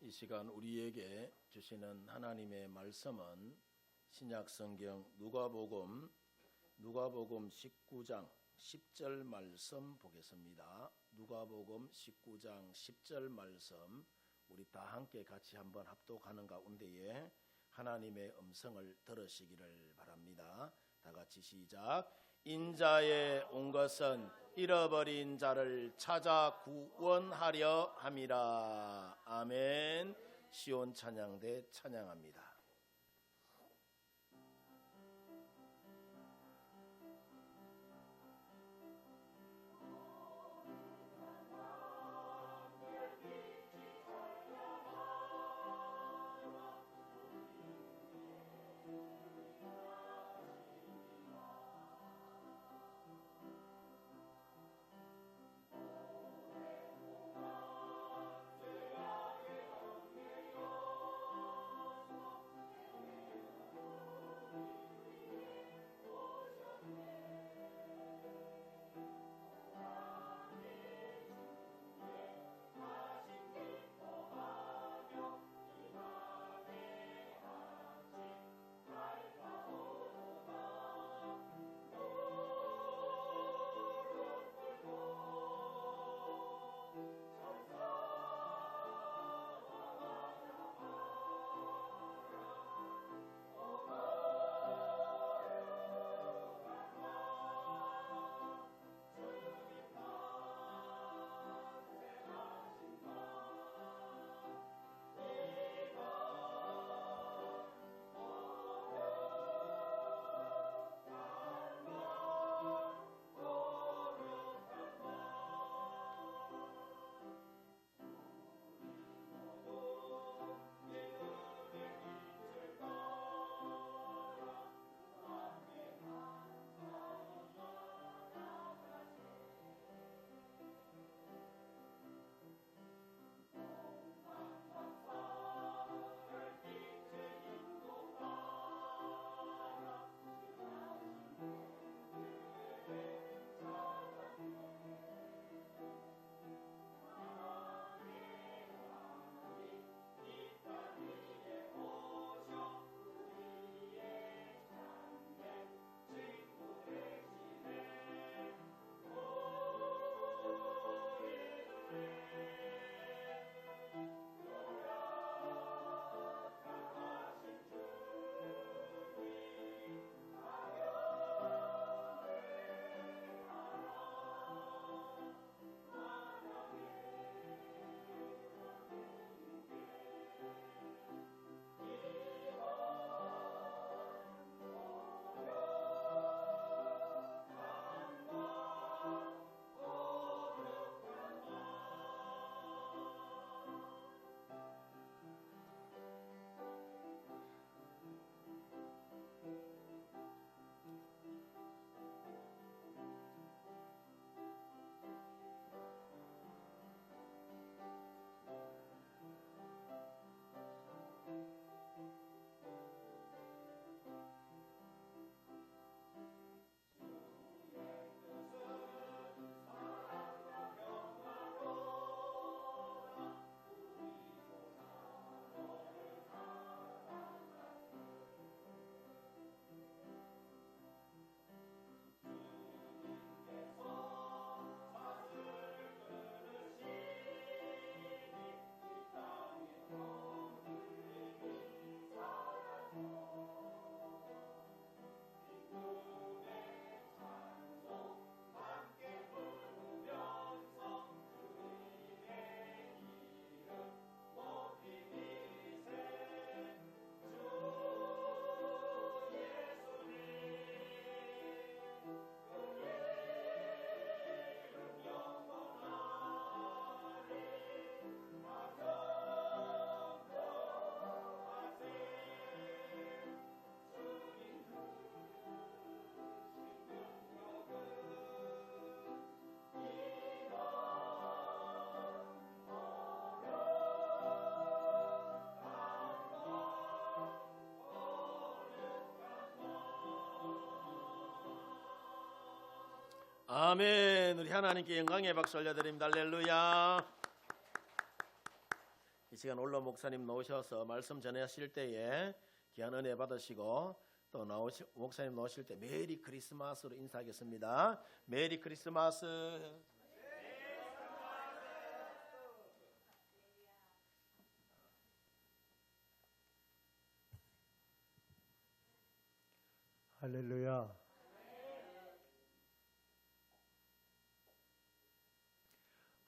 이 시간 우리에게 주시는 하나님의 말씀은 신약성경 누가복음 19장 10절 말씀 보겠습니다. 누가복음 19장 10절 말씀 우리 다 함께 같이 한번 합독하는 가운데에 하나님의 음성을 들으시기를 바랍니다. 다 같이 시작. 인자에 온 것은 잃어버린 자를 찾아 구원하려 함이라. 아멘. 시온 찬양대 찬양합니다. 아멘. 우리 하나님께 영광의 박수 올려드립니다. 할렐루야. 이 시간 올로 목사님 나오셔서 말씀 전하실 때에 귀한 은혜 받으시고 또 목사님 나오실 때 메리 크리스마스로 인사하겠습니다. 메리 크리스마스. 할렐루야.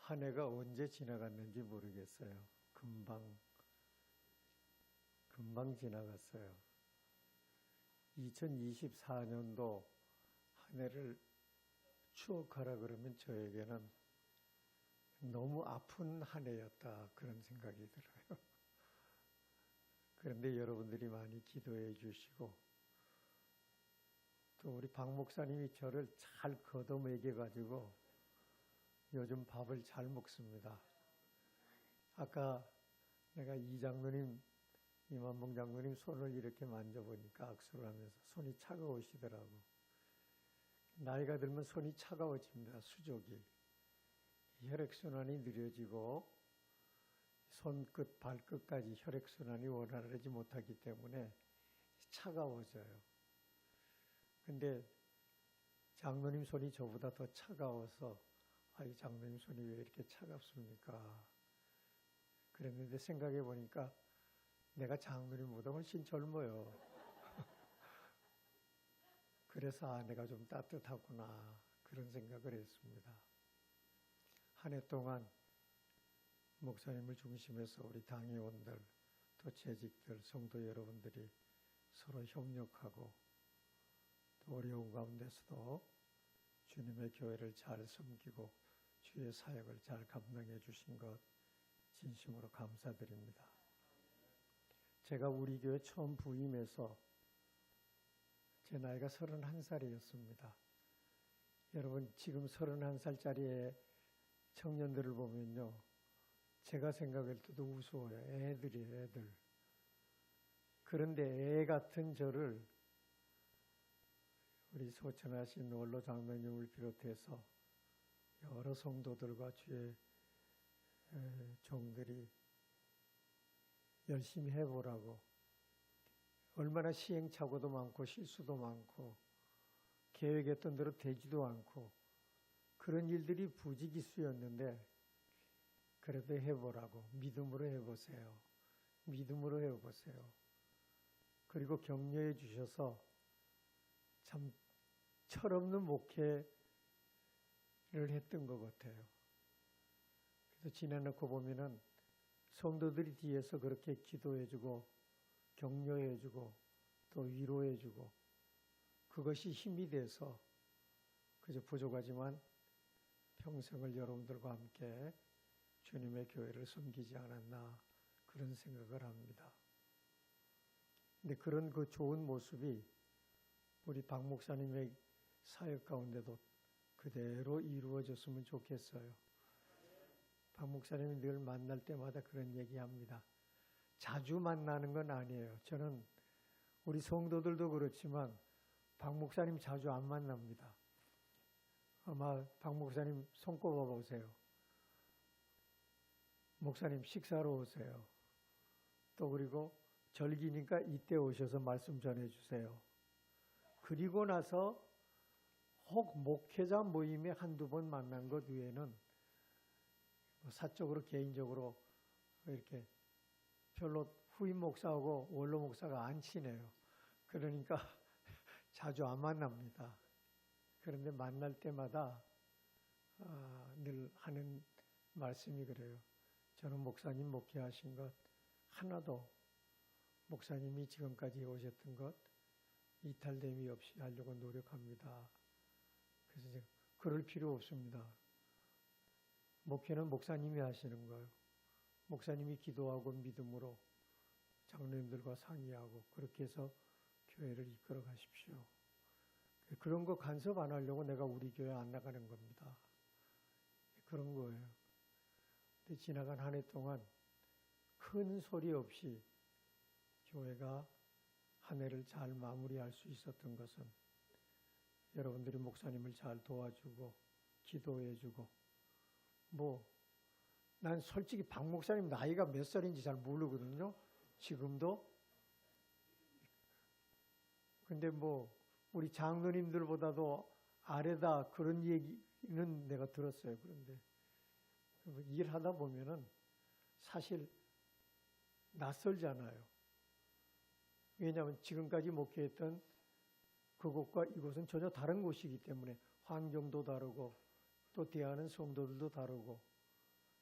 한 해가 언제 지나갔는지 모르겠어요. 금방 지나갔어요. 2024년도 한 해를 추억하라 그러면 저에게는 너무 아픈 한 해였다, 그런 생각이 들어요. 그런데 여러분들이 많이 기도해 주시고 또 우리 박 목사님이 저를 잘 걷어먹여 가지고 요즘 밥을 잘 먹습니다. 아까 내가 이 장로님, 이만봉 장로님 손을 이렇게 만져보니까 악수를 하면서 손이 차가우시더라고. 나이가 들면 손이 차가워집니다. 수족이. 혈액순환이 느려지고 손끝, 발끝까지 혈액순환이 원활하지 못하기 때문에 차가워져요. 근데 장로님 손이 저보다 더 차가워서 이 장로님 손이 왜 이렇게 차갑습니까? 그랬는데 생각해 보니까 내가 장로님보다 훨씬 젊어요. 그래서 내가 좀 따뜻하구나, 그런 생각을 했습니다. 한 해 동안 목사님을 중심해서 우리 당회원들, 또 재직들, 성도 여러분들이 서로 협력하고 또 어려운 가운데서도 주님의 교회를 잘 섬기고 주의 사역을 잘 감당해 주신 것 진심으로 감사드립니다. 제가 우리 교회 처음 부임해서 제 나이가 31살이었습니다. 여러분, 지금 31살짜리 청년들을 보면요, 제가 생각할 때도 우스워요. 애들이에요, 애들. 그런데 애 같은 저를 우리 소천하신 원로 장로님을 비롯해서 여러 성도들과 주의 종들이 열심히 해보라고, 얼마나 시행착오도 많고 실수도 많고 계획했던 대로 되지도 않고 그런 일들이 부지기수였는데 그래도 해보라고, 믿음으로 해보세요. 믿음으로 해보세요. 그리고 격려해 주셔서 참 철없는 목회를 했던 것 같아요. 그래서 지내놓고 보면은 성도들이 뒤에서 그렇게 기도해주고 격려해주고 또 위로해주고 그것이 힘이 돼서 그저 부족하지만 평생을 여러분들과 함께 주님의 교회를 섬기지 않았나, 그런 생각을 합니다. 근데 그런 그 좋은 모습이 우리 박 목사님의 사역 가운데도 그대로 이루어졌으면 좋겠어요. 박 목사님이 늘 만날 때마다 그런 얘기합니다. 자주 만나는 건 아니에요. 저는 우리 성도들도 그렇지만 박 목사님 자주 안 만납니다. 아마 박 목사님 손 꼽아 보세요. 목사님 식사로 오세요. 또 그리고 절기니까 이때 오셔서 말씀 전해주세요. 그리고 나서 혹 목회자 모임에 한두 번 만난 것 외에는 사적으로 개인적으로 이렇게 별로 후임 목사하고 원로 목사가 안 친해요. 그러니까 자주 안 만납니다. 그런데 만날 때마다 늘 하는 말씀이 그래요. 저는 목사님 목회하신 것 하나도, 목사님이 지금까지 오셨던 것 이탈됨이 없이 하려고 노력합니다. 그래서 제가 그럴 필요 없습니다. 목회는 목사님이 하시는 거예요. 목사님이 기도하고 믿음으로 장로님들과 상의하고 그렇게 해서 교회를 이끌어 가십시오. 그런 거 간섭 안 하려고 내가 우리 교회 안 나가는 겁니다. 그런 거예요. 근데 지나간 한 해 동안 큰 소리 없이 교회가 한 해를 잘 마무리할 수 있었던 것은 여러분들이 목사님을 잘 도와주고 기도해주고 난 솔직히 박 목사님 나이가 몇 살인지 잘 모르거든요. 지금도. 근데 뭐 우리 장로님들보다도 아래다 그런 얘기는 내가 들었어요. 그런데 일하다 보면은 사실 낯설잖아요. 왜냐하면 지금까지 목회했던 그곳과 이곳은 전혀 다른 곳이기 때문에 환경도 다르고 또 대하는 성도들도 다르고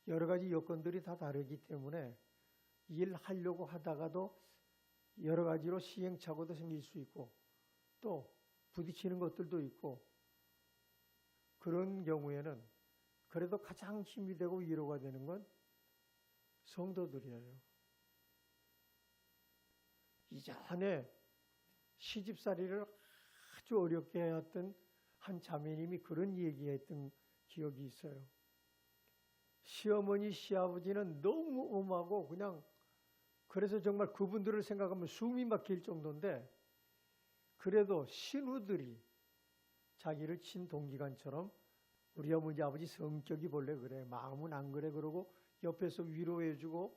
여러 가지 여건들이 다 다르기 때문에 일하려고 하다가도 여러 가지로 시행착오도 생길 수 있고 또 부딪히는 것들도 있고 그런 경우에는 그래도 가장 힘이 되고 위로가 되는 건 성도들이에요. 이전에 시집살이를 아주 어렵게 해왔던 한 자매님이 그런 얘기했던 기억이 있어요. 시어머니, 시아버지는 너무 엄하고 그냥 그래서 정말 그분들을 생각하면 숨이 막힐 정도인데 그래도 신우들이 자기를 친동기간처럼 우리 어머니 아버지 성격이 본래 그래 마음은 안 그래 그러고 옆에서 위로해주고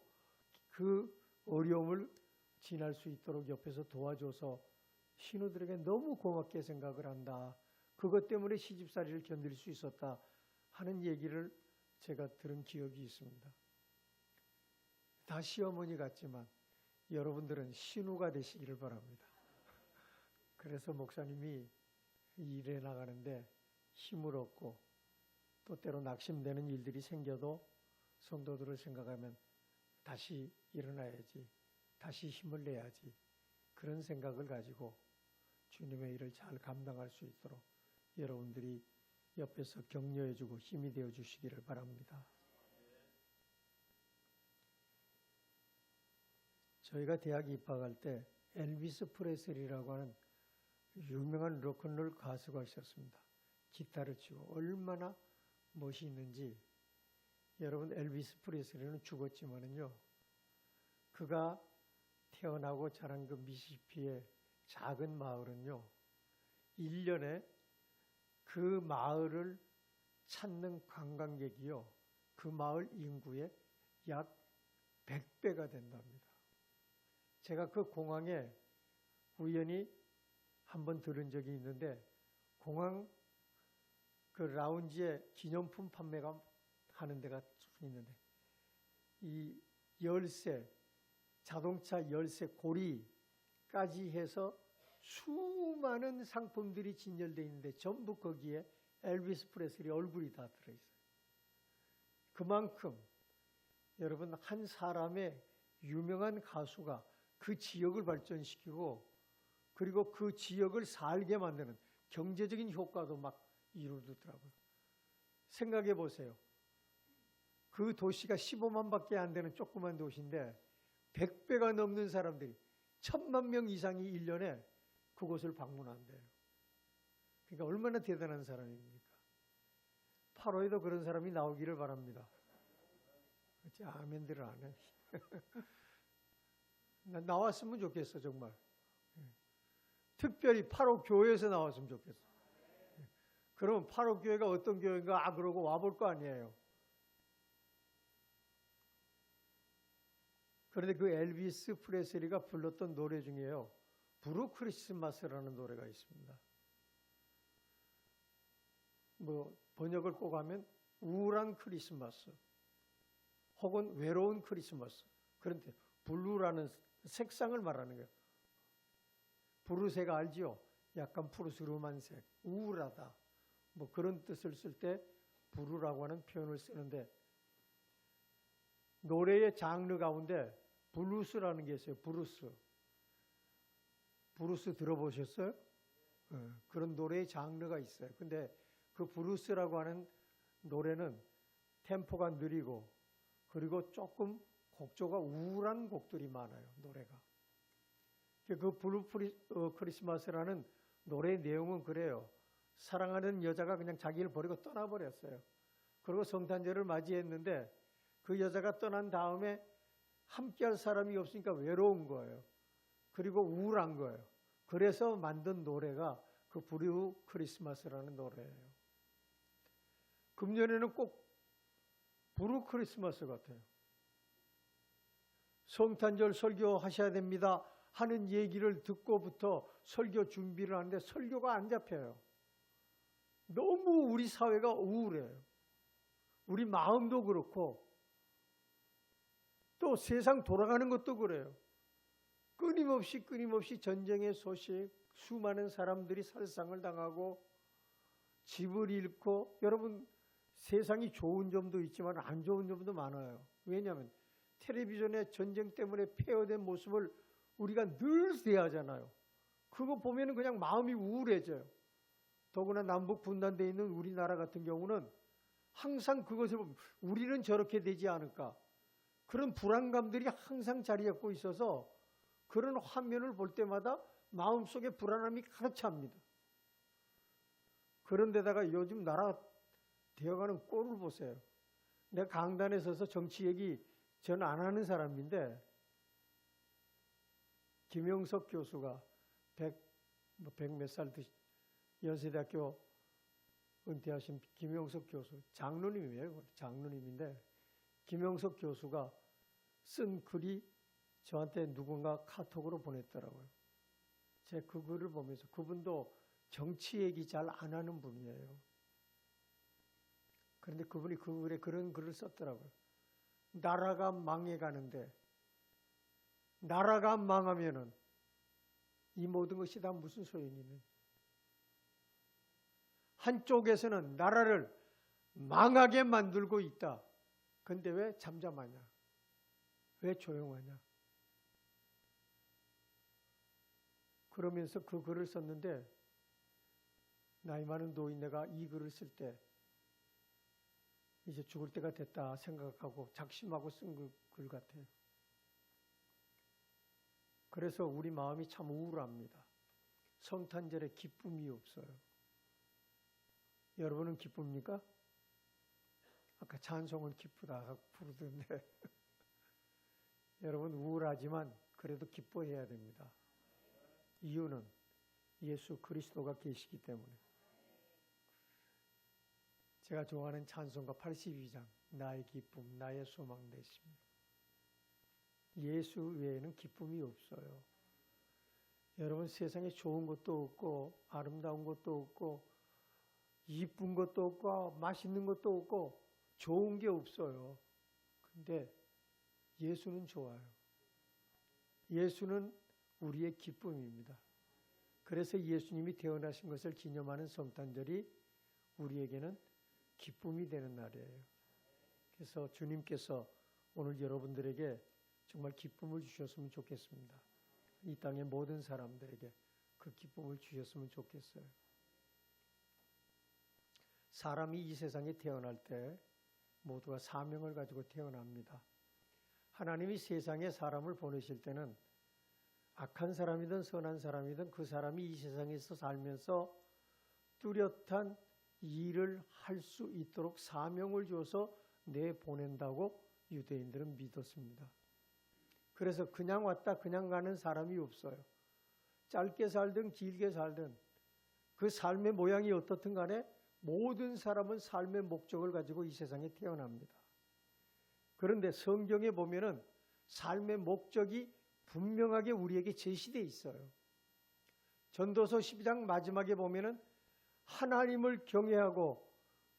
그 어려움을 지날 수 있도록 옆에서 도와줘서 신우들에게 너무 고맙게 생각을 한다. 그것 때문에 시집살이를 견딜 수 있었다 하는 얘기를 제가 들은 기억이 있습니다. 다 시어머니 같지만 여러분들은 신우가 되시기를 바랍니다. 그래서 목사님이 일해 나가는데 힘을 얻고 또 때로 낙심되는 일들이 생겨도 성도들을 생각하면 다시 일어나야지, 다시 힘을 내야지 그런 생각을 가지고 주님의 일을 잘 감당할 수 있도록 여러분들이 옆에서 격려해주고 힘이 되어 주시기를 바랍니다. 저희가 대학 입학할 때 엘비스 프레슬리라고 하는 유명한 로큰롤 가수가 있었습니다. 기타를 치고 얼마나 멋있는지. 여러분 엘비스 프레슬리는 죽었지만은요. 그가 태어나고 자란 그 미시시피의 작은 마을은요. 1년에 그 마을을 찾는 관광객이요. 그 마을 인구의 약 100배가 된답니다. 제가 그 공항에 우연히 한번 들은 적이 있는데 공항 그 라운지에 기념품 판매가 하는 데가 쭉 있는데 이 열쇠, 자동차 열쇠 고리까지 해서 수많은 상품들이 진열되어 있는데 전부 거기에 엘비스 프레슬리 얼굴이 다 들어있어요. 그만큼 여러분 한 사람의 유명한 가수가 그 지역을 발전시키고 그리고 그 지역을 살게 만드는 경제적인 효과도 막 이루더라고요. 생각해 보세요. 그 도시가 15만밖에 안 되는 조그만 도시인데 100배가 넘는 사람들이 1000만 명 이상이 1년에 그곳을 방문한대요. 그러니까 얼마나 대단한 사람입니까? 8호에도 그런 사람이 나오기를 바랍니다. 그렇지? 아멘들을 안 해. 나왔으면 좋겠어 정말. 특별히 8호 교회에서 나왔으면 좋겠어. 그러면 8호 교회가 어떤 교회인가 그러고 와볼 거 아니에요. 그런데 그 엘비스 프레슬리가 불렀던 노래 중에요. 브루 크리스마스라는 노래가 있습니다. 뭐 번역을 꼭 하면 우울한 크리스마스 혹은 외로운 크리스마스. 그런데 블루라는 색상을 말하는 거예요. 브루색 알지요? 약간 푸르스름한 색, 우울하다. 뭐 그런 뜻을 쓸 때 브루라고 하는 표현을 쓰는데 노래의 장르 가운데 블루스라는 게 있어요. 브루스. 브루스 들어보셨어요? 그런 노래의 장르가 있어요. 근데 그 브루스라고 하는 노래는 템포가 느리고 그리고 조금 곡조가 우울한 곡들이 많아요. 노래가. 그 블루 크리스마스라는 노래의 내용은 그래요. 사랑하는 여자가 그냥 자기를 버리고 떠나버렸어요. 그리고 성탄절을 맞이했는데 그 여자가 떠난 다음에 함께할 사람이 없으니까 외로운 거예요. 그리고 우울한 거예요. 그래서 만든 노래가 그 블루 크리스마스라는 노래예요. 금년에는 꼭 부르 크리스마스 같아요. 성탄절 설교하셔야 됩니다 하는 얘기를 듣고부터 설교 준비를 하는데 설교가 안 잡혀요. 너무 우리 사회가 우울해요. 우리 마음도 그렇고 또 세상 돌아가는 것도 그래요. 끊임없이 전쟁의 소식, 수많은 사람들이 살상을 당하고 집을 잃고, 여러분 세상이 좋은 점도 있지만 안 좋은 점도 많아요. 왜냐하면 텔레비전에 전쟁 때문에 폐허된 모습을 우리가 늘 대하잖아요. 그거 보면 그냥 마음이 우울해져요. 더구나 남북 분단되어 있는 우리나라 같은 경우는 항상 그것을 보면 우리는 저렇게 되지 않을까, 그런 불안감들이 항상 자리 잡고 있어서 그런 화면을 볼 때마다 마음속에 불안함이 가득 찹니다. 그런데다가 요즘 나라 되어가는 꼴을 보세요. 내가 강단에 서서 정치 얘기 전 안 하는 사람인데, 김영석 교수가 100 몇 살 연세대학교 은퇴하신 김영석 교수, 장로님이에요. 장로님인데 김영석 교수가 쓴 글이 저한테 누군가 카톡으로 보냈더라고요. 제가 그 글을 보면서, 그분도 정치 얘기 잘 안 하는 분이에요. 그런데 그분이 그 글에 그런 글을 썼더라고요. 나라가 망해가는데, 나라가 망하면은 이 모든 것이 다 무슨 소용이 있는? 한쪽에서는 나라를 망하게 만들고 있다. 근데 왜 잠잠하냐? 왜 조용하냐? 그러면서 그 글을 썼는데, 나이 많은 노인네가 이 글을 쓸 때 이제 죽을 때가 됐다 생각하고 작심하고 쓴 글 같아요. 그래서 우리 마음이 참 우울합니다. 성탄절에 기쁨이 없어요. 여러분은 기쁩니까? 아까 찬송은 기쁘다 부르던데 여러분 우울하지만 그래도 기뻐해야 됩니다. 이유는 예수 그리스도가 계시기 때문에. 제가 좋아하는 찬송가 82장, 나의 기쁨, 나의 소망 되십니다. 예수 외에는 기쁨이 없어요. 여러분 세상에 좋은 것도 없고 아름다운 것도 없고 이쁜 것도 없고 맛있는 것도 없고 좋은 게 없어요. 근데 예수는 좋아요. 예수는 우리의 기쁨입니다. 그래서 예수님이 태어나신 것을 기념하는 성탄절이 우리에게는 기쁨이 되는 날이에요. 그래서 주님께서 오늘 여러분들에게 정말 기쁨을 주셨으면 좋겠습니다. 이 땅의 모든 사람들에게 그 기쁨을 주셨으면 좋겠어요. 사람이 이 세상에 태어날 때 모두가 사명을 가지고 태어납니다. 하나님이 세상에 사람을 보내실 때는 악한 사람이든 선한 사람이든 그 사람이 이 세상에서 살면서 뚜렷한 일을 할 수 있도록 사명을 줘서 내보낸다고 유대인들은 믿었습니다. 그래서 그냥 왔다 그냥 가는 사람이 없어요. 짧게 살든 길게 살든 그 삶의 모양이 어떻든 간에 모든 사람은 삶의 목적을 가지고 이 세상에 태어납니다. 그런데 성경에 보면은 삶의 목적이 분명하게 우리에게 제시되어 있어요. 전도서 12장 마지막에 보면은 하나님을 경외하고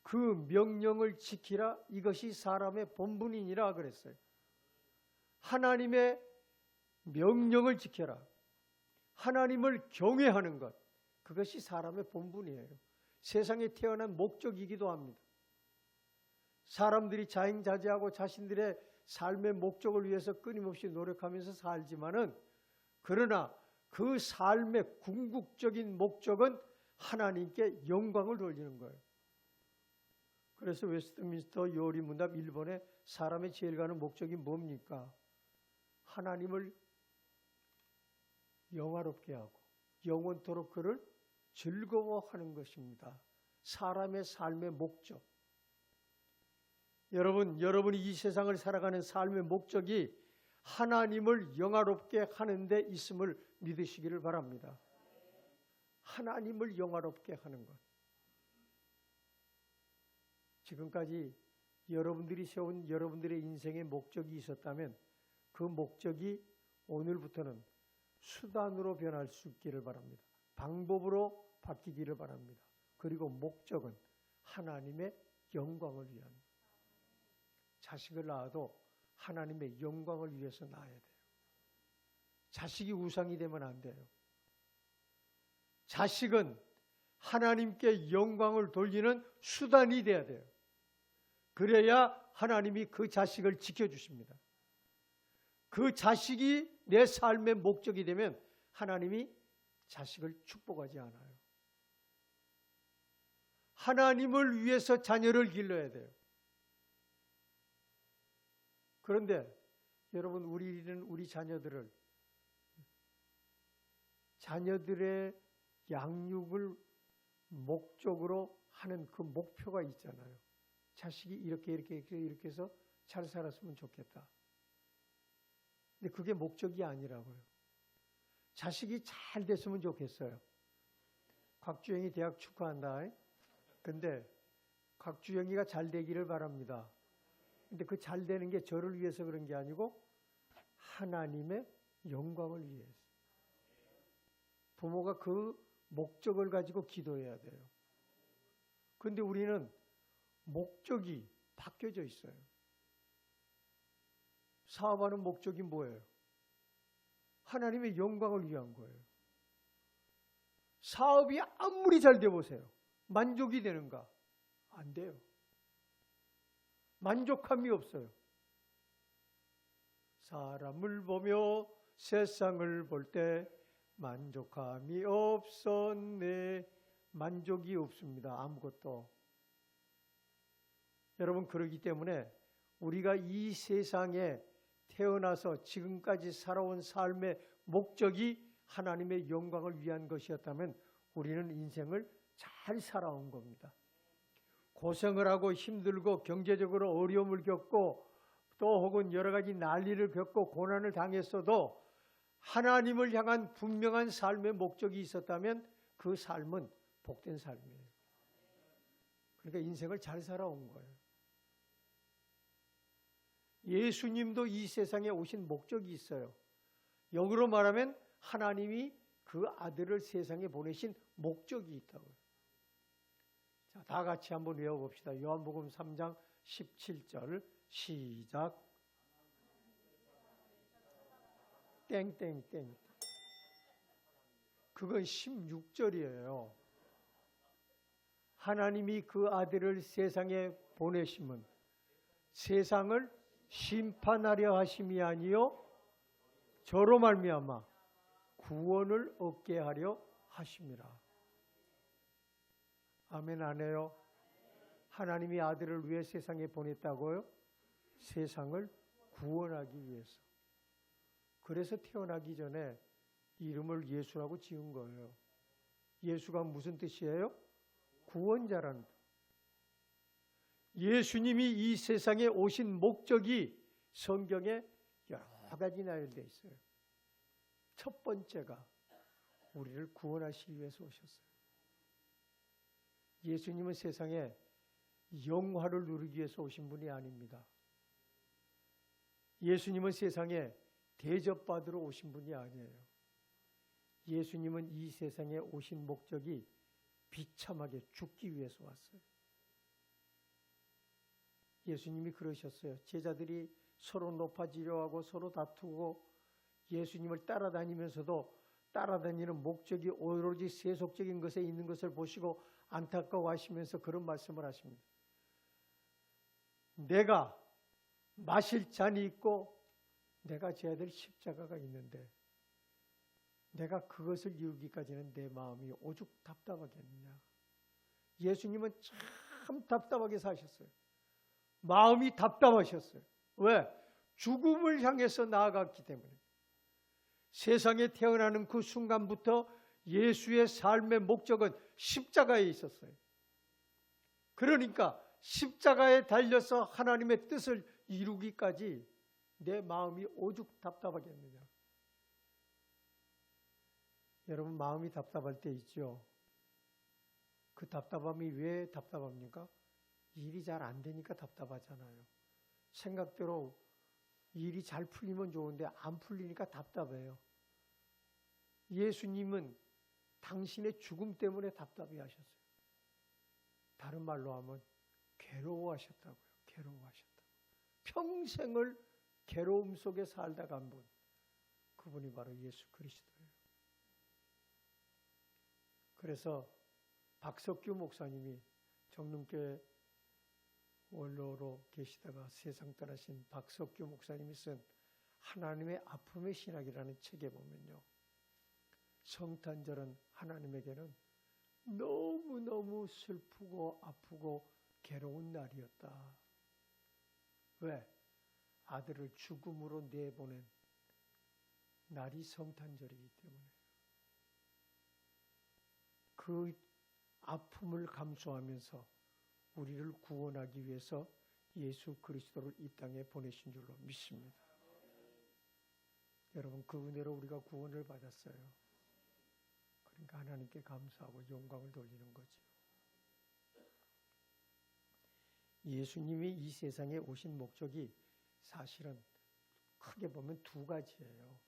그 명령을 지키라, 이것이 사람의 본분이니라 그랬어요. 하나님의 명령을 지켜라. 하나님을 경외하는 것, 그것이 사람의 본분이에요. 세상에 태어난 목적이기도 합니다. 사람들이 자행자재하고 자신들의 삶의 목적을 위해서 끊임없이 노력하면서 살지만은, 그러나 그 삶의 궁극적인 목적은 하나님께 영광을 돌리는 거예요. 그래서 웨스트민스터 요리문답 1번에 사람의 제일 가는 목적이 뭡니까? 하나님을 영화롭게 하고 영원토록 그를 즐거워하는 것입니다. 사람의 삶의 목적. 여러분이 이 세상을 살아가는 삶의 목적이 하나님을 영화롭게 하는 데 있음을 믿으시기를 바랍니다. 하나님을 영화롭게 하는 것. 지금까지 여러분들이 세운 여러분들의 인생의 목적이 있었다면 그 목적이 오늘부터는 수단으로 변할 수 있기를 바랍니다. 방법으로 바뀌기를 바랍니다. 그리고 목적은 하나님의 영광을 위한, 자식을 낳아도 하나님의 영광을 위해서 낳아야 돼요. 자식이 우상이 되면 안 돼요. 자식은 하나님께 영광을 돌리는 수단이 돼야 돼요. 그래야 하나님이 그 자식을 지켜주십니다. 그 자식이 내 삶의 목적이 되면 하나님이 자식을 축복하지 않아요. 하나님을 위해서 자녀를 길러야 돼요. 그런데 여러분, 우리는 우리 자녀들의 양육을 목적으로 하는 그 목표가 있잖아요. 자식이 이렇게 해서 잘 살았으면 좋겠다. 근데 그게 목적이 아니라고요. 자식이 잘 됐으면 좋겠어요. 곽주영이 대학 축하한다. 근데 곽주영이가 잘 되기를 바랍니다. 근데 그 잘 되는 게 저를 위해서 그런 게 아니고 하나님의 영광을 위해서. 부모가 그 목적을 가지고 기도해야 돼요. 그런데 우리는 목적이 바뀌어져 있어요. 사업하는 목적이 뭐예요? 하나님의 영광을 위한 거예요. 사업이 아무리 잘 돼 보세요. 만족이 되는가? 안 돼요. 만족함이 없어요. 사람을 보며 세상을 볼 때 만족함이 없었네. 만족이 없습니다. 아무것도. 여러분, 그러기 때문에 우리가 이 세상에 태어나서 지금까지 살아온 삶의 목적이 하나님의 영광을 위한 것이었다면 우리는 인생을 잘 살아온 겁니다. 고생을 하고 힘들고 경제적으로 어려움을 겪고 또 혹은 여러 가지 난리를 겪고 고난을 당했어도 하나님을 향한 분명한 삶의 목적이 있었다면 그 삶은 복된 삶이에요. 그러니까 인생을 잘 살아온 거예요. 예수님도 이 세상에 오신 목적이 있어요. 역으로 말하면 하나님이 그 아들을 세상에 보내신 목적이 있다고요. 자, 다 같이 한번 외워봅시다. 요한복음 3장 17절 시작. 땡땡땡. 그건 16절이에요. 하나님이 그 아들을 세상에 보내심은 세상을 심판하려 하심이 아니요 저로 말미암아 구원을 얻게 하려 하심이라. 아멘 안 해요? 하나님이 아들을 왜 세상에 보냈다고요? 세상을 구원하기 위해서. 그래서 태어나기 전에 이름을 예수라고 지은 거예요. 예수가 무슨 뜻이에요? 구원자라는 뜻. 예수님이 이 세상에 오신 목적이 성경에 여러 가지 나열되어 있어요. 첫 번째가 우리를 구원하시기 위해서 오셨어요. 예수님은 세상에 영화를 누리기 위해서 오신 분이 아닙니다. 예수님은 세상에 대접받으러 오신 분이 아니에요. 예수님은 이 세상에 오신 목적이 비참하게 죽기 위해서 왔어요. 예수님이 그러셨어요. 제자들이 서로 높아지려 하고 서로 다투고 예수님을 따라다니면서도 따라다니는 목적이 오로지 세속적인 것에 있는 것을 보시고 안타까워하시면서 그런 말씀을 하십니다. 내가 마실 잔이 있고 내가 져야 될 십자가가 있는데 내가 그것을 이루기까지는 내 마음이 오죽 답답하겠느냐. 예수님은 참 답답하게 사셨어요. 마음이 답답하셨어요. 왜? 죽음을 향해서 나아갔기 때문에. 세상에 태어나는 그 순간부터 예수의 삶의 목적은 십자가에 있었어요. 그러니까 십자가에 달려서 하나님의 뜻을 이루기까지 내 마음이 오죽 답답하겠느냐. 여러분, 마음이 답답할 때 있죠. 그 답답함이 왜 답답합니까? 일이 잘 안 되니까 답답하잖아요. 생각대로 일이 잘 풀리면 좋은데 안 풀리니까 답답해요. 예수님은 당신의 죽음 때문에 답답해 하셨어요. 다른 말로 하면 괴로워하셨다고요. 괴로워하셨다고. 평생을 괴로움 속에 살다 간 분. 그분이 바로 예수 그리스도예요. 그래서 박석규 목사님이 정릉교회 원로로 계시다가 세상 떠나신 박석규 목사님이 쓴 하나님의 아픔의 신학이라는 책에 보면요. 성탄절은 하나님에게는 너무너무 슬프고 아프고 괴로운 날이었다. 왜? 아들을 죽음으로 내보낸 날이 성탄절이기 때문에. 그 아픔을 감수하면서 우리를 구원하기 위해서 예수 그리스도를 이 땅에 보내신 줄로 믿습니다. 여러분, 그 은혜로 우리가 구원을 받았어요. 그러니까 하나님께 감사하고 영광을 돌리는 거죠. 예수님이 이 세상에 오신 목적이 사실은 크게 보면 두 가지예요.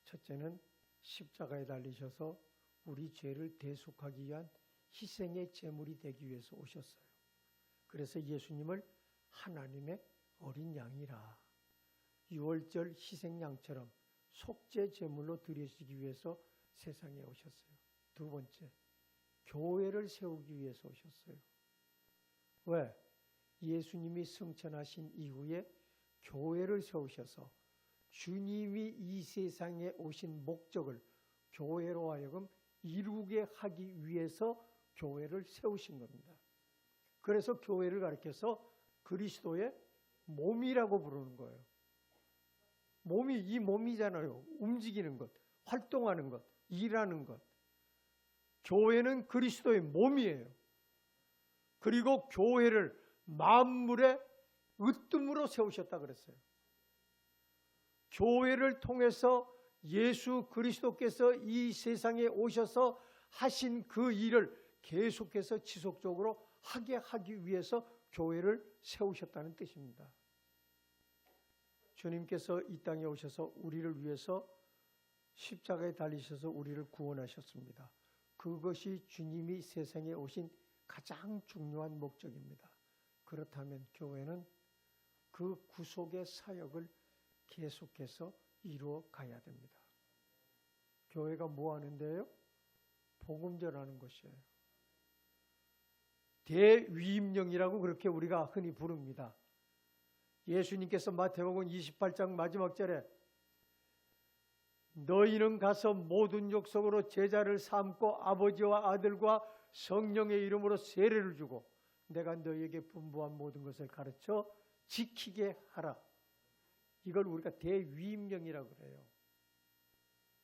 첫째는 십자가에 달리셔서 우리 죄를 대속하기 위한 희생의 제물이 되기 위해서 오셨어요. 그래서 예수님을 하나님의 어린 양이라, 유월절 희생양처럼 속죄 제물로 드리시기 위해서 세상에 오셨어요. 두 번째, 교회를 세우기 위해서 오셨어요. 왜? 예수님이 승천하신 이후에 교회를 세우셔서 주님이 이 세상에 오신 목적을 교회로 하여금 이루게 하기 위해서 교회를 세우신 겁니다. 그래서 교회를 가리켜서 그리스도의 몸이라고 부르는 거예요. 몸이 이 몸이잖아요. 움직이는 것, 활동하는 것, 일하는 것. 교회는 그리스도의 몸이에요. 그리고 교회를 만물의 으뜸으로 세우셨다 그랬어요. 교회를 통해서 예수 그리스도께서 이 세상에 오셔서 하신 그 일을 계속해서 지속적으로 하게 하기 위해서 교회를 세우셨다는 뜻입니다. 주님께서 이 땅에 오셔서 우리를 위해서 십자가에 달리셔서 우리를 구원하셨습니다. 그것이 주님이 세상에 오신 가장 중요한 목적입니다. 그렇다면 교회는 그 구속의 사역을 계속해서 이루어 가야 됩니다. 교회가 뭐 하는데요? 복음 전하는 것이에요. 대위임령이라고 그렇게 우리가 흔히 부릅니다. 예수님께서 마태복음 28장 마지막 절에 너희는 가서 모든 족속으로 제자를 삼고 아버지와 아들과 성령의 이름으로 세례를 주고 내가 너희에게 분부한 모든 것을 가르쳐 지키게 하라. 이걸 우리가 대위임령이라고 그래요.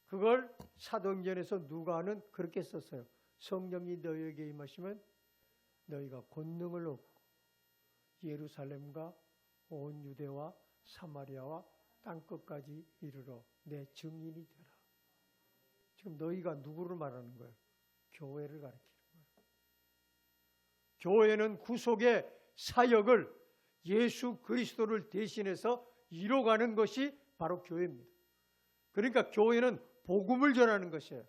그걸 사도행전에서 누가는 그렇게 썼어요. 성령이 너희에게 임하시면 너희가 권능을 얻고 예루살렘과 온 유대와 사마리아와 땅끝까지 이르러 내 증인이 되라. 지금 너희가 누구를 말하는 거예요? 교회를 가리키는 거예요. 교회는 구속의 사역을 예수 그리스도를 대신해서 이뤄가는 것이 바로 교회입니다. 그러니까 교회는 복음을 전하는 것이에요.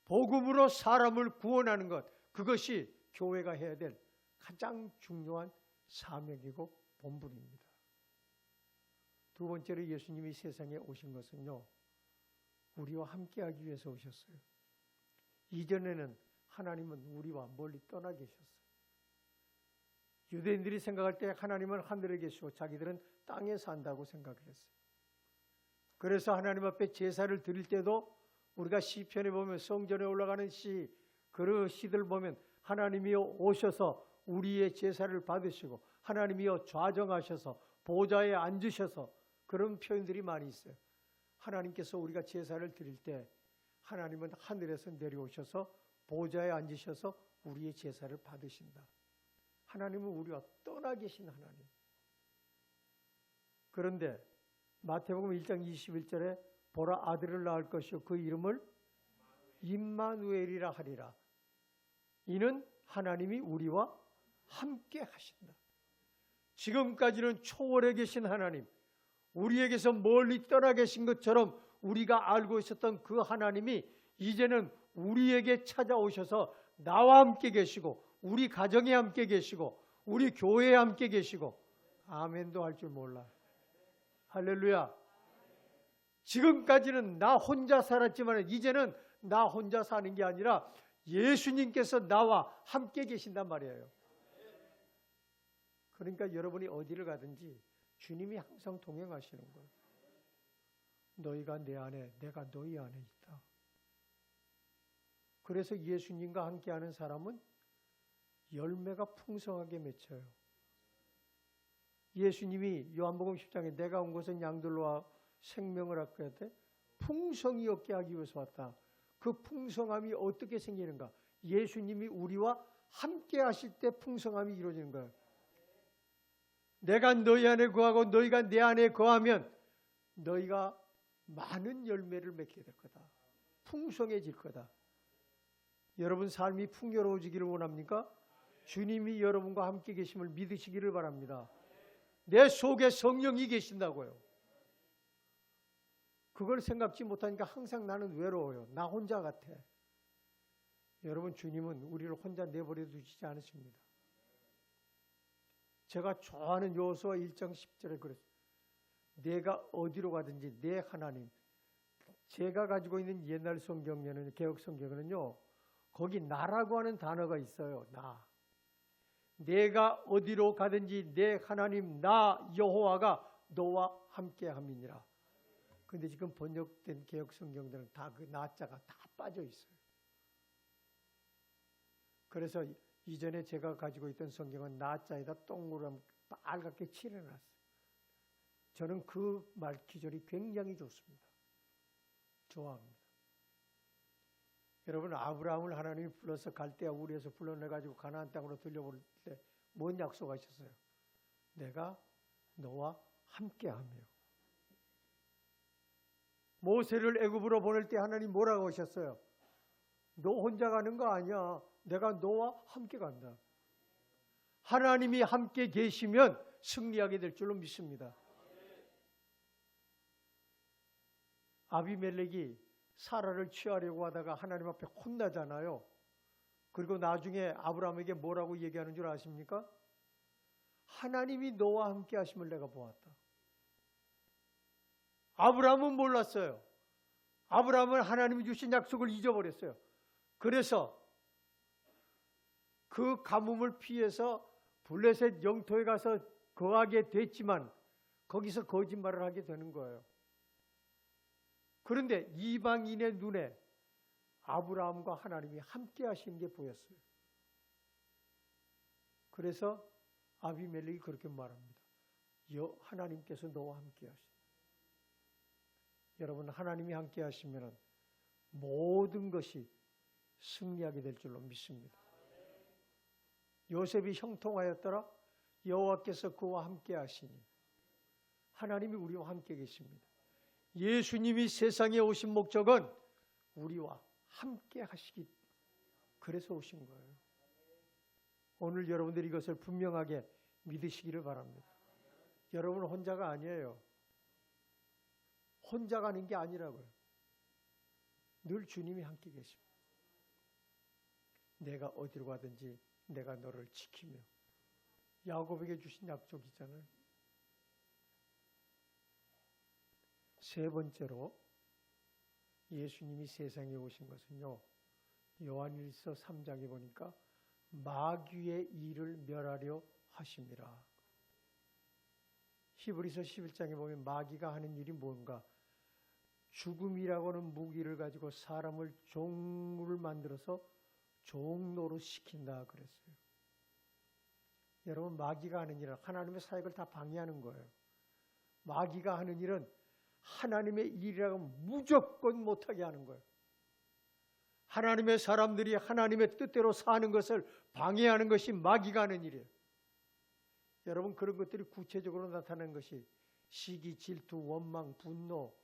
복음으로 사람을 구원하는 것, 그것이 교회가 해야 될 가장 중요한 사명이고 본분입니다. 두 번째로 예수님이 세상에 오신 것은요, 우리와 함께하기 위해서 오셨어요. 이전에는 하나님은 우리와 멀리 떠나 계셨어요. 유대인들이 생각할 때 하나님은 하늘에 계시고 자기들은 땅에 산다고 생각을 했어요. 그래서 하나님 앞에 제사를 드릴 때도 우리가 시편에 보면 성전에 올라가는 시, 그 시들 보면 하나님이여 오셔서 우리의 제사를 받으시고 하나님이여 좌정하셔서 보좌에 앉으셔서 그런 표현들이 많이 있어요. 하나님께서 우리가 제사를 드릴 때 하나님은 하늘에서 내려오셔서 보좌에 앉으셔서 우리의 제사를 받으신다. 하나님은 우리와 떠나 계신 하나님. 그런데 마태복음 1장 21절에 보라 아들을 낳을 것이요 그 이름을 임마누엘이라 하리라. 이는 하나님이 우리와 함께 하신다. 지금까지는 초월해 계신 하나님, 우리에게서 멀리 떠나 계신 것처럼 우리가 알고 있었던 그 하나님이 이제는 우리에게 찾아오셔서 나와 함께 계시고 우리 가정에 함께 계시고 우리 교회에 함께 계시고 아멘도 할 줄 몰라. 할렐루야. 지금까지는 나 혼자 살았지만 이제는 나 혼자 사는 게 아니라 예수님께서 나와 함께 계신단 말이에요. 그러니까 여러분이 어디를 가든지 주님이 항상 동행하시는 거예요. 너희가 내 안에, 내가 너희 안에 있다. 그래서 예수님과 함께하는 사람은 열매가 풍성하게 맺혀요. 예수님이 요한복음 10장에 내가 온 것은 양들로 생명을 얻게 하되 풍성히 얻게 하기 위해서 왔다. 그 풍성함이 어떻게 생기는가? 예수님이 우리와 함께 하실 때 풍성함이 이루어지는 거예요. 내가 너희 안에 거하고 너희가 내 안에 거하면 너희가 많은 열매를 맺게 될 거다. 풍성해질 거다. 여러분 삶이 풍요로워지기를 원합니까? 주님이 여러분과 함께 계심을 믿으시기를 바랍니다. 내 속에 성령이 계신다고요. 그걸 생각지 못하니까 항상 나는 외로워요. 나 혼자 같아. 여러분 주님은 우리를 혼자 내버려 두시지 않으십니다. 제가 좋아하는 요수아 1장 10절에 그랬어요. 내가 어디로 가든지 내 하나님. 제가 가지고 있는 옛날 성경에는 개혁 성경에는요. 거기 나라고 하는 단어가 있어요. 나. 내가 어디로 가든지 내 하나님 나 여호와가 너와 함께함이니라. 그런데 지금 번역된 개혁 성경들은 다 그 나자가 다 빠져 있어요. 그래서 이전에 제가 가지고 있던 성경은 나자에다 동그란 빨갛게 칠해놨어요. 저는 그 말 기절이 굉장히 좋습니다. 좋아합니다. 여러분 아브라함을 하나님이 불러서 갈대아 우리에서 불러내가지고 가나안 땅으로 들려볼 때 뭔 약속하셨어요? 내가 너와 함께하며. 모세를 애굽으로 보낼 때 하나님 뭐라고 하셨어요? 너 혼자 가는 거 아니야. 내가 너와 함께 간다. 하나님이 함께 계시면 승리하게 될 줄로 믿습니다. 아비멜렉이 사라를 취하려고 하다가 하나님 앞에 혼나잖아요. 그리고 나중에 아브라함에게 뭐라고 얘기하는 줄 아십니까? 하나님이 너와 함께 하심을 내가 보았다. 아브라함은 몰랐어요. 아브라함은 하나님이 주신 약속을 잊어버렸어요. 그래서 그 가뭄을 피해서 블레셋 영토에 가서 거하게 됐지만 거기서 거짓말을 하게 되는 거예요. 그런데 이방인의 눈에 아브라함과 하나님이 함께 하시는 게 보였어요. 그래서 아비멜렉이 그렇게 말합니다. 하나님께서 너와 함께 하신다. 여러분 하나님이 함께 하시면 모든 것이 승리하게 될 줄로 믿습니다. 요셉이 형통하였더라. 여호와께서 그와 함께 하시니 하나님이 우리와 함께 계십니다. 예수님이 세상에 오신 목적은 우리와 함께 하시기 그래서 오신 거예요. 오늘 여러분들이 이것을 분명하게 믿으시기를 바랍니다. 여러분은 혼자가 아니에요. 혼자 가는 게 아니라고요. 늘 주님이 함께 계십니다. 내가 어디로 가든지 내가 너를 지키며. 야곱에게 주신 약속이잖아요. 세 번째로 예수님이 세상에 오신 것은요. 요한일서 3장에 보니까 마귀의 일을 멸하려 하심이라. 히브리서 11장에 보면 마귀가 하는 일이 뭔가? 죽음이라고 하는 무기를 가지고 사람을 종을 만들어서 종노릇 시킨다 그랬어요. 여러분 마귀가 하는 일은 하나님의 사역을 다 방해하는 거예요. 마귀가 하는 일은 하나님의 일이라고 무조건 못하게 하는 거예요. 하나님의 사람들이 하나님의 뜻대로 사는 것을 방해하는 것이 마귀가 하는 일이에요. 여러분 그런 것들이 구체적으로 나타나는 것이 시기, 질투, 원망, 분노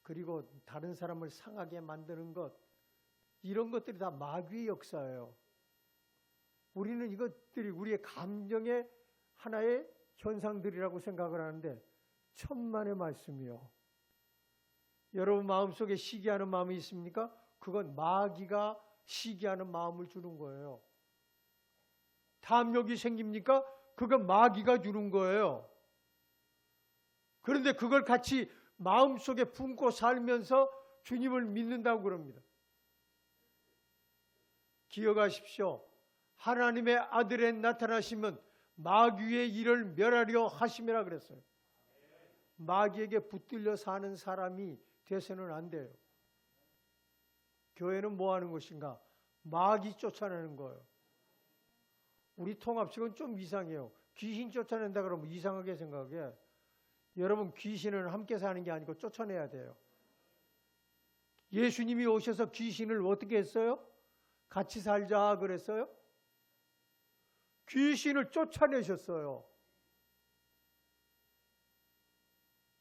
그리고 다른 사람을 상하게 만드는 것 이런 것들이 다 마귀의 역사예요. 우리는 이것들이 우리의 감정의 하나의 현상들이라고 생각을 하는데 천만의 말씀이요. 여러분 마음속에 시기하는 마음이 있습니까? 그건 마귀가 시기하는 마음을 주는 거예요. 탐욕이 생깁니까? 그건 마귀가 주는 거예요. 그런데 그걸 같이 마음속에 품고 살면서 주님을 믿는다고 그럽니다. 기억하십시오. 하나님의 아들의 나타나시면 마귀의 일을 멸하려 하심이라 그랬어요. 마귀에게 붙들려 사는 사람이 돼서는 안 돼요. 교회는 뭐 하는 것인가? 마귀 쫓아내는 거예요. 우리 통합식은 좀 이상해요. 귀신 쫓아낸다 그러면 이상하게 생각해. 여러분 귀신은 함께 사는 게 아니고 쫓아내야 돼요. 예수님이 오셔서 귀신을 어떻게 했어요? 같이 살자 그랬어요? 귀신을 쫓아내셨어요.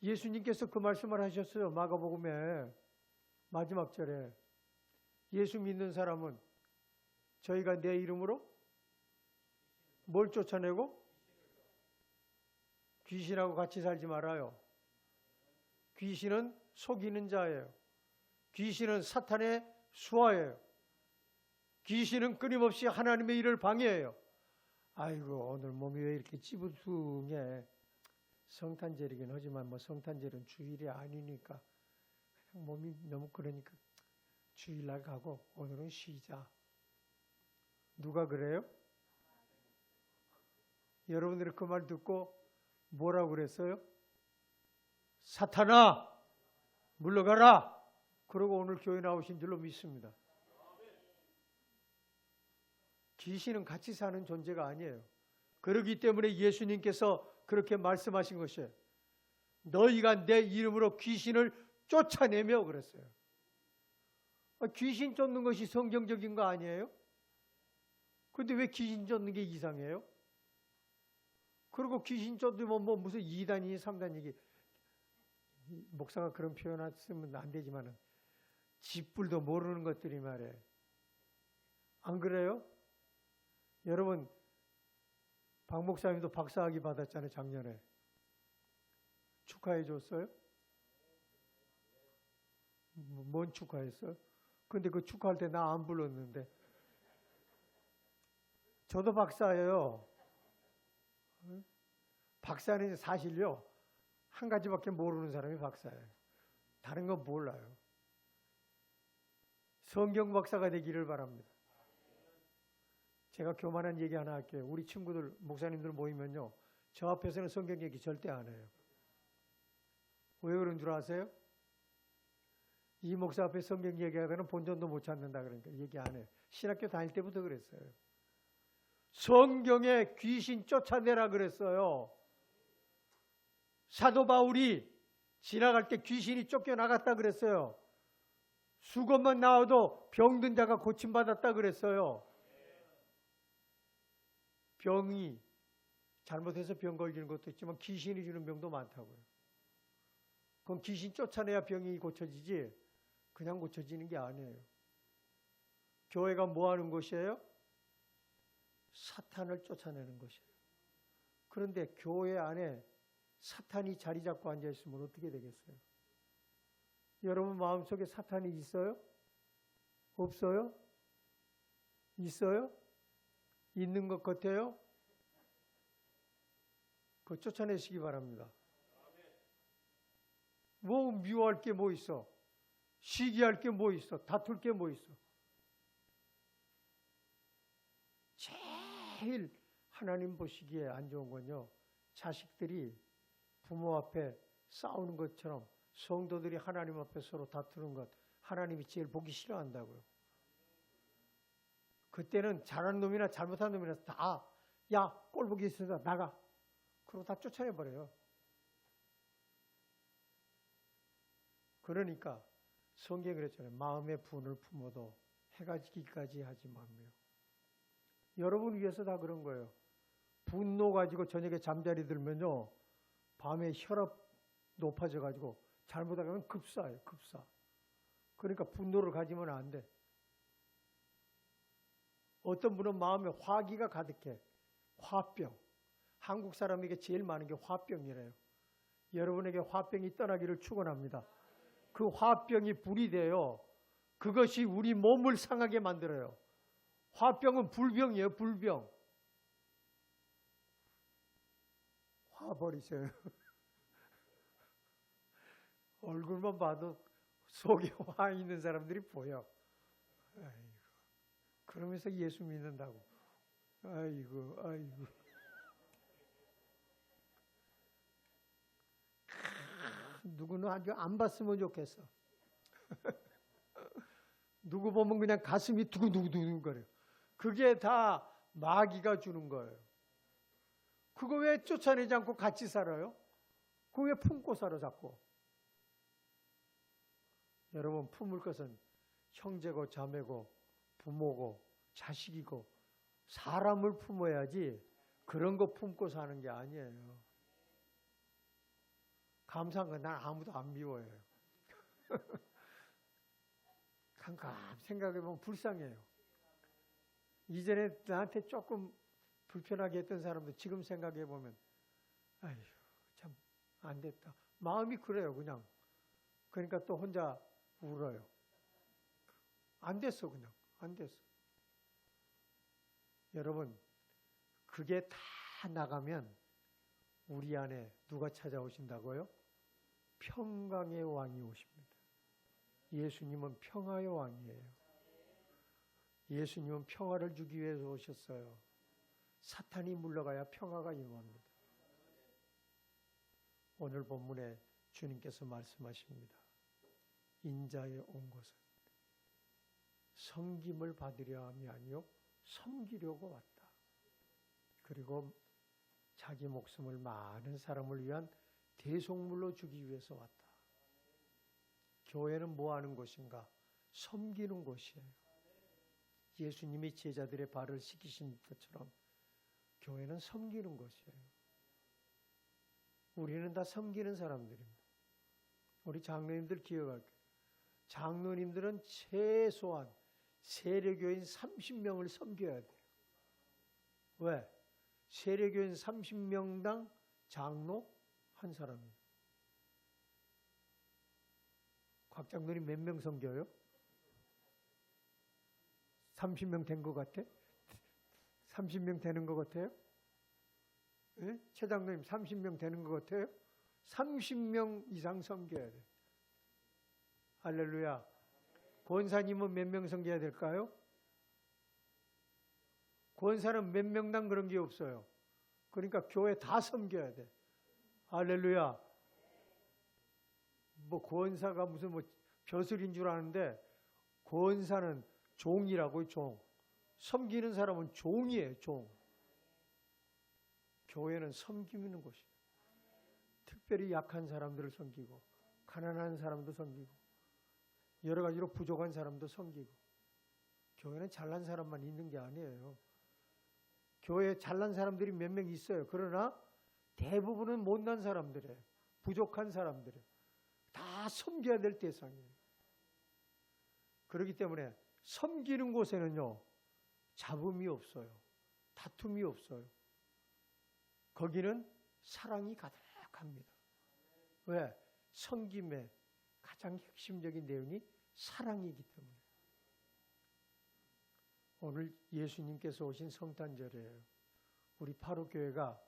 예수님께서 그 말씀을 하셨어요. 마가복음에 마지막 절에 예수 믿는 사람은 저희가 내 이름으로 뭘 쫓아내고? 귀신하고 같이 살지 말아요. 귀신은 속이는 자예요. 귀신은 사탄의 수하예요. 귀신은 끊임없이 하나님의 일을 방해해요. 아이고 오늘 몸이 왜 이렇게 찌부둥해. 성탄절이긴 하지만 뭐 성탄절은 주일이 아니니까 그냥 몸이 너무 그러니까 주일날 가고 오늘은 쉬자. 누가 그래요? 여러분들이 그 말 듣고 뭐라고 그랬어요? 사탄아 물러가라. 그러고 오늘 교회 나오신 줄로 믿습니다. 귀신은 같이 사는 존재가 아니에요. 그렇기 때문에 예수님께서 그렇게 말씀하신 것이에요. 너희가 내 이름으로 귀신을 쫓아내며 그랬어요. 귀신 쫓는 것이 성경적인 거 아니에요? 그런데 왜 귀신 쫓는 게 이상해요? 그리고 귀신 쫓으면 뭐 무슨 2단이니 3단이니 목사가 그런 표현 쓰면 안 되지만 짓불도 모르는 것들이 말이에요. 안 그래요? 여러분 박 목사님도 박사학위 받았잖아요. 작년에. 축하해 줬어요? 뭔 축하했어요? 근데 그 축하할 때 나 안 불렀는데. 저도 박사예요. 박사는 사실요. 한 가지밖에 모르는 사람이 박사예요. 다른 건 몰라요. 성경 박사가 되기를 바랍니다. 제가 교만한 얘기 하나 할게요. 우리 친구들, 목사님들 모이면요. 저 앞에서는 성경 얘기 절대 안 해요. 왜 그런 줄 아세요? 이 목사 앞에 성경 얘기하다는 본전도 못 찾는다 그러니까 얘기 안 해요. 신학교 다닐 때부터 그랬어요. 성경에 귀신 쫓아내라 그랬어요. 사도 바울이 지나갈 때 귀신이 쫓겨나갔다 그랬어요. 수건만 나와도 병든 자가 고침받았다 그랬어요. 병이 잘못해서 병 걸리는 것도 있지만 귀신이 주는 병도 많다고요. 그럼 귀신 쫓아내야 병이 고쳐지지 그냥 고쳐지는 게 아니에요. 교회가 뭐 하는 곳이에요? 사탄을 쫓아내는 것이에요. 그런데 교회 안에 사탄이 자리 잡고 앉아 있으면 어떻게 되겠어요? 여러분 마음속에 사탄이 있어요? 없어요? 있어요? 있는 것 같아요? 그거 쫓아내시기 바랍니다. 뭐 미워할 게 뭐 있어? 시기할 게 뭐 있어? 다툴 게 뭐 있어? 제일 하나님 보시기에 안 좋은 건요. 자식들이 부모 앞에 싸우는 것처럼 성도들이 하나님 앞에 서로 다투는 것 하나님이 제일 보기 싫어한다고요. 그때는 잘하는 놈이나 잘못한 놈이나 다 야 꼴보기 있어서 나가. 그러고 다 쫓아내버려요. 그러니까 성경에 그랬잖아요. 마음의 분을 품어도 해가 지기까지 하지 말며. 여러분 위해서 다 그런 거예요. 분노 가지고 저녁에 잠자리 들면요. 밤에 혈압 높아져 가지고 잘못하면 급사예요. 급사. 그러니까 분노를 가지면 안 돼. 어떤 분은 마음에 화기가 가득해. 화병. 한국 사람에게 제일 많은 게 화병이래요. 여러분에게 화병이 떠나기를 축원합니다. 그 화병이 불이 돼요. 그것이 우리 몸을 상하게 만들어요. 화병은 불병이에요. 불병. 화 버리세요. 얼굴만 봐도 속에 화 있는 사람들이 보여. 아이고. 그러면서 예수 믿는다고. 아이고. 누구는 아주 안 봤으면 좋겠어. 누구 보면 그냥 가슴이 두근두근 거려요. 그게 다 마귀가 주는 거예요. 그거 왜 쫓아내지 않고 같이 살아요? 그거 왜 품고 살아 자꾸? 여러분, 품을 것은 형제고 자매고 부모고 자식이고 사람을 품어야지 그런 거 품고 사는 게 아니에요. 감사한 건 난 아무도 안 미워요. 가끔 생각해보면 불쌍해요. 이전에 나한테 조금 불편하게 했던 사람도 지금 생각해보면 아휴 참 안 됐다. 마음이 그래요 그냥. 그러니까 또 혼자 울어요. 안 됐어 그냥. 안 됐어. 여러분 그게 다 나가면 우리 안에 누가 찾아오신다고요? 평강의 왕이 오십니다. 예수님은 평화의 왕이에요. 예수님은 평화를 주기 위해서 오셨어요. 사탄이 물러가야 평화가 임합니다. 오늘 본문에 주님께서 말씀하십니다. 인자에 온 것은 섬김을 받으려 함이 아니요 섬기려고 왔다. 그리고 자기 목숨을 많은 사람을 위한 대속물로 주기 위해서 왔다. 교회는 뭐 하는 곳인가? 섬기는 곳이에요. 예수님이 제자들의 발을 씻기신 것처럼 교회는 섬기는 곳이에요. 우리는 다 섬기는 사람들입니다. 우리 장로님들 기억할게요. 장로님들은 최소한 세례교인 30명을 섬겨야 돼요. 왜? 세례교인 30명당 장로 한 사람이에요. 곽 장로님 몇 명 섬겨요? 30명 된 것 같아? 30명 되는 것 같아요? 네? 최 장로님 30명 되는 것 같아요? 30명 이상 섬겨야 돼요. 할렐루야. 권사님은 몇 명 섬겨야 될까요? 권사는 몇 명당 그런 게 없어요. 그러니까 교회 다 섬겨야 돼. 할렐루야. 뭐 권사가 무슨 뭐 벼슬인 줄 아는데 권사는 종이라고요, 종. 섬기는 사람은 종이에요, 종. 교회는 섬기는 곳이에요. 특별히 약한 사람들을 섬기고 가난한 사람도 섬기고 여러 가지로 부족한 사람도 섬기고. 교회는 잘난 사람만 있는 게 아니에요. 교회에 잘난 사람들이 몇 명 있어요. 그러나 대부분은 못난 사람들이에요. 부족한 사람들이에요. 다 섬겨야 될 대상이에요. 그렇기 때문에 섬기는 곳에는요, 잡음이 없어요. 다툼이 없어요. 거기는 사랑이 가득합니다. 왜? 섬김의 가장 핵심적인 내용이 사랑이기 때문에. 오늘 예수님께서 오신 성탄절이에요. 우리 파로교회가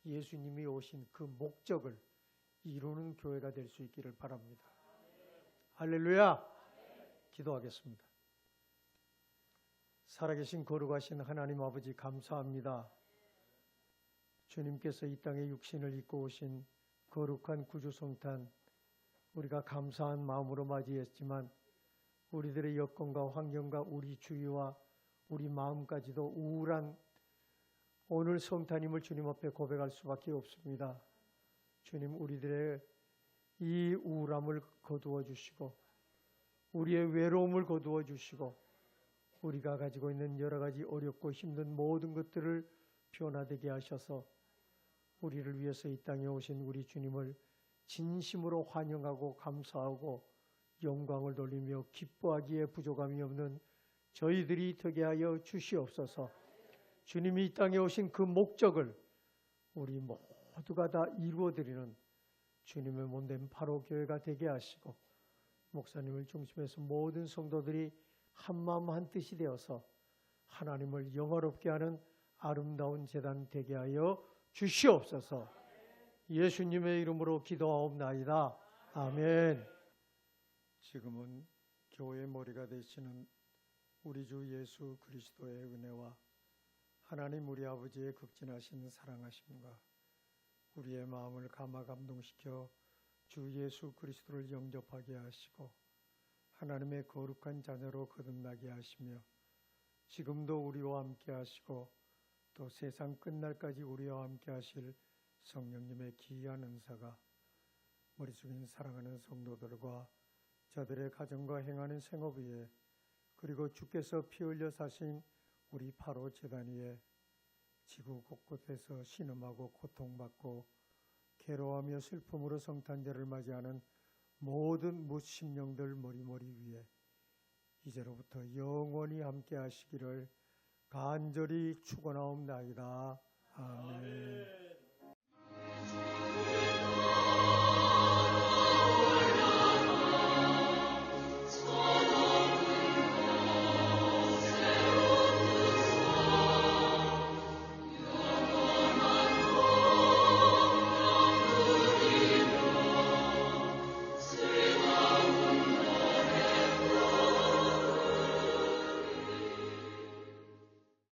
예수님이 오신 그 목적을 이루는 교회가 될 수 있기를 바랍니다. 할렐루야! 기도하겠습니다. 살아계신 거룩하신 하나님 아버지 감사합니다. 주님께서 이 땅에 육신을 입고 오신 거룩한 구주 성탄, 우리가 감사한 마음으로 맞이했지만 우리들의 여건과 환경과 우리 주위와 우리 마음까지도 우울한 오늘 성탄임을 주님 앞에 고백할 수밖에 없습니다. 주님, 우리들의 이 우울함을 거두어 주시고 우리의 외로움을 거두어 주시고 우리가 가지고 있는 여러 가지 어렵고 힘든 모든 것들을 변화되게 하셔서 우리를 위해서 이 땅에 오신 우리 주님을 진심으로 환영하고 감사하고 영광을 돌리며 기뻐하기에 부족함이 없는 저희들이 되게 하여 주시옵소서. 주님이 이 땅에 오신 그 목적을 우리 모두가 다 이루어드리는 주님의 몸된 바로 교회가 되게 하시고, 목사님을 중심해서 모든 성도들이 한마음 한뜻이 되어서 하나님을 영화롭게 하는 아름다운 제단 되게 하여 주시옵소서. 예수님의 이름으로 기도하옵나이다. 아멘. 지금은 교회의 머리가 되시는 우리 주 예수 그리스도의 은혜와 하나님 우리 아버지의 극진하신 사랑하심과 우리의 마음을 감화 감동시켜 주 예수 그리스도를 영접하게 하시고 하나님의 거룩한 자녀로 거듭나게 하시며 지금도 우리와 함께 하시고 또 세상 끝날까지 우리와 함께 하실 성령님의 귀한 은사가 머리 숙인 사랑하는 성도들과 저들의 가정과 행하는 생업 위에, 그리고 주께서 피 흘려 사신 우리 바로 제단 위에 지구 곳곳에서 신음하고 고통받고 괴로워하며 슬픔으로 성탄절을 맞이하는 모든 무심령들 머리머리 위에 이제로부터 영원히 함께 하시기를 간절히 축원하옵나이다. 아멘.